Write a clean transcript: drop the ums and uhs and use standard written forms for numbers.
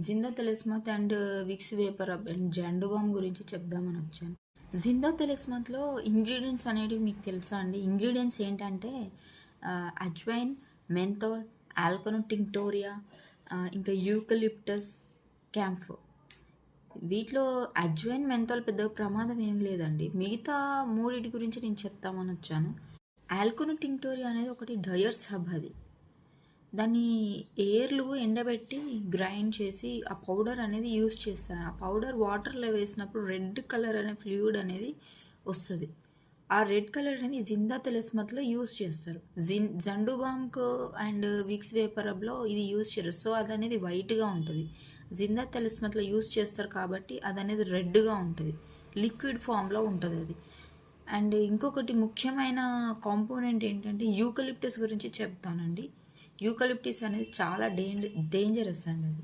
Zinda Tilismat and Vicks vapour and Zandu balm గురించి చెప్దామని వచ్చాను. జిందా తెలస్మాత్లో ఇంగ్రీడియంట్స్ అనేవి మీకు తెలుసా అండి? ఇంగ్రీడియంట్స్ ఏంటంటే అజ్వైన్, మెంథాల్, ఆల్కనో టింక్టోరియా, ఇంకా యూకలిప్టస్, క్యాంఫర్. వీటిలో అజ్వైన్, మెంథాల్ పెద్ద ప్రమాదం ఏం లేదండి. మిగతా మూడింటి గురించి నేను చెప్తామని వచ్చాను. ఆల్కనో టింక్టోరియా అనేది ఒకటి డయర్స్ హబ్. అది దాన్ని ఏర్లు ఎండబెట్టి గ్రైండ్ చేసి ఆ పౌడర్ అనేది యూస్ చేస్తాను. ఆ పౌడర్ వాటర్లో వేసినప్పుడు రెడ్ కలర్ అనే ఫ్లూయిడ్ అనేది వస్తుంది. ఆ రెడ్ కలర్ అనేది జిందా తెలస్మత్లో యూస్ చేస్తారు. జండుబామ్క్ అండ్ విక్స్ వేపరబ్లో ఇది యూస్ చేయరు. సో అది అనేది వైట్గా ఉంటుంది. జిందా తెలస్మత్లో యూస్ చేస్తారు కాబట్టి అది అనేది రెడ్గా ఉంటుంది. లిక్విడ్ ఫామ్లో ఉంటుంది అది. అండ్ ఇంకొకటి ముఖ్యమైన కాంపోనెంట్ ఏంటంటే యూకలిప్టస్ గురించి చెప్తానండి. యూకలిప్టస్ అనేది చాలా డేంజరస్ అండి. అది